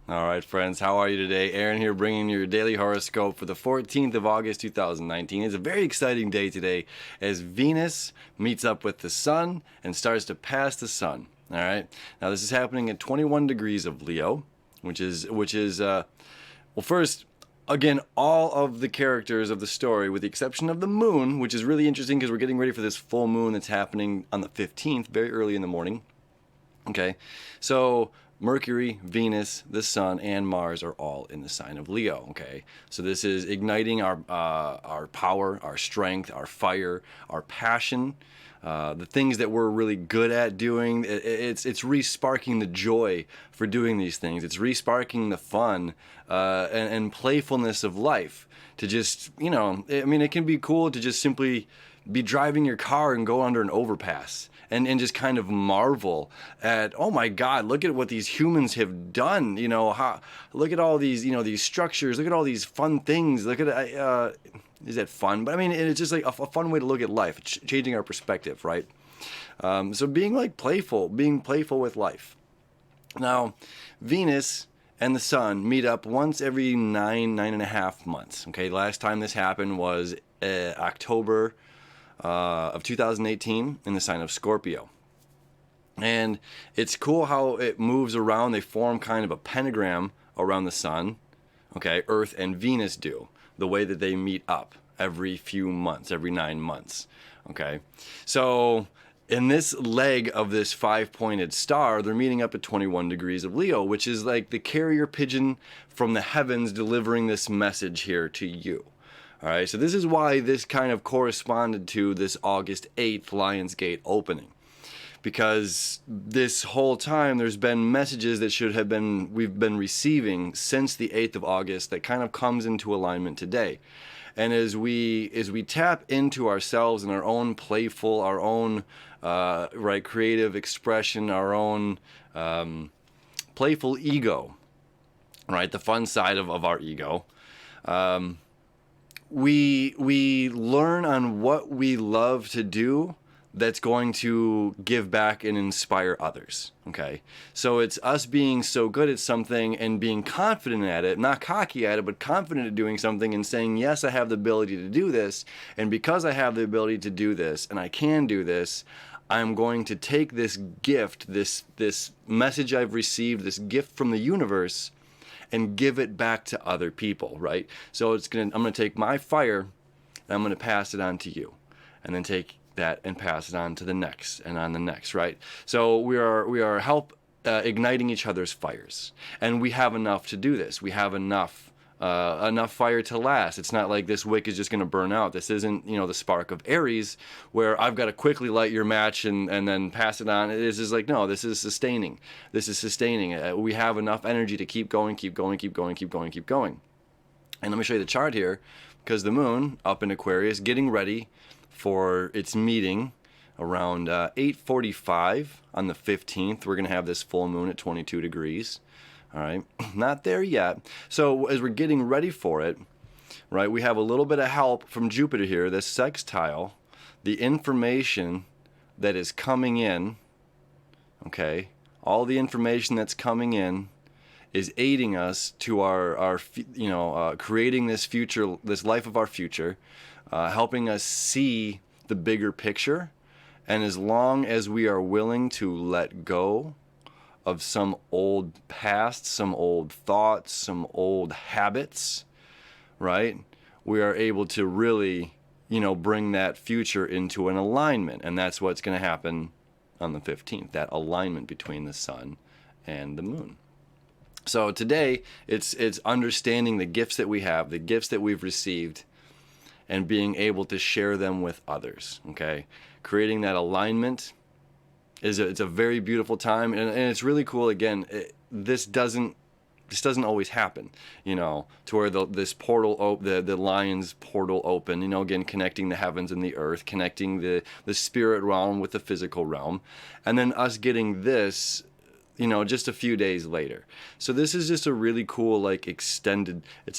All right, friends, how are you today? Aaron here bringing you your daily horoscope for the 14th of August 2019. It's a very exciting day today as Venus meets up with the sun and starts to pass the sun. All right, now this is happening at 21 degrees of Leo, which is well, first, again, all of the characters of the story, with the exception of the moon, which is really interesting because we're getting ready for this full moon that's happening on the 15th, very early in the morning. Okay, so Mercury, Venus, the Sun, and Mars are all in the sign of Leo. Okay, so this is igniting our power, our strength, our fire, our passion, the things that we're really good at doing. It's re-sparking the joy for doing these things. It's re-sparking the fun and playfulness of life. To just, I mean, it can be cool to just simply be driving your car and go under an overpass and just kind of marvel at, oh my God, look at what these humans have done. Look at all these, these structures, look at all these fun things. Look at, is that fun? But I mean, it's just like a fun way to look at life, changing our perspective, right? So being playful with life. Now, Venus and the sun meet up once every 9.5 months. Okay, last time this happened was October of 2018 in the sign of Scorpio. And it's cool how it moves around. They form kind of a pentagram around the sun. Okay, Earth and Venus do, the way that they meet up every few months, every 9 months. Okay, so in this leg of this five-pointed star, they're meeting up at 21 degrees of Leo, which is like the carrier pigeon from the heavens delivering this message here to you. All right, so this is why this kind of corresponded to this August 8th Lionsgate opening. Because this whole time there's been messages that we've been receiving since the 8th of August that kind of comes into alignment today. And as we tap into ourselves and our own playful, our own creative expression, our own playful ego, right, the fun side of our ego, we learn on what we love to do that's going to give back and inspire others. Okay, so it's us being so good at something and being confident at it, not cocky at it, but confident at doing something and saying, yes, I have the ability to do this, and because I have the ability to do this and I can do this, I'm going to take this gift, this message I've received, this gift from the universe, and give it back to other people, right? So I'm going to take my fire and I'm going to pass it on to you, and then take that and pass it on to the next and on the next, right? So we are igniting each other's fires, and we have enough to do this. We have enough fire to last. It's not like this wick is just going to burn out. This isn't, the spark of Aries where I've got to quickly light your match and then pass it on. It is just like, no, this is sustaining. We have enough energy to keep going. And let me show you the chart here, because the moon up in Aquarius getting ready for its meeting around 8:45 on the 15th. We're going to have this full moon at 22 degrees. All right, not there yet. So as we're getting ready for it, right, we have a little bit of help from Jupiter here, this sextile, the information that is coming in, okay, all the information that's coming in is aiding us to our creating this future, this life of our future, helping us see the bigger picture. And as long as we are willing to let go of some old past, some old thoughts, some old habits, right, we are able to really, bring that future into an alignment. And that's what's going to happen on the 15th, that alignment between the sun and the moon. So today, it's understanding the gifts that we have, the gifts that we've received, and being able to share them with others, okay? Creating that alignment it's a very beautiful time, and it's really cool. Again, this doesn't always happen, to where this portal, the lion's portal open, again, connecting the heavens and the earth, connecting the spirit realm with the physical realm, and then us getting this, just a few days later. So this is just a really cool, it's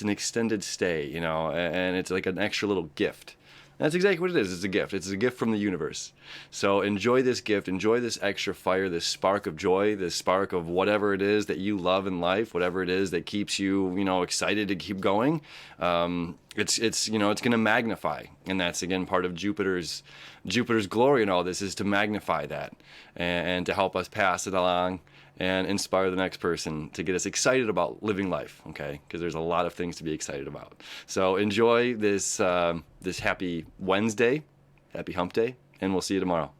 an extended stay, and it's like an extra little gift. That's exactly what it is. It's a gift. It's a gift from the universe. So enjoy this gift. Enjoy this extra fire, this spark of joy, this spark of whatever it is that you love in life, whatever it is that keeps you, excited to keep going. It's going to magnify, and that's again part of Jupiter's glory in all this is to magnify that and to help us pass it along and inspire the next person to get us excited about living life, okay? Because there's a lot of things to be excited about. So enjoy this happy Wednesday, happy hump day, and we'll see you tomorrow.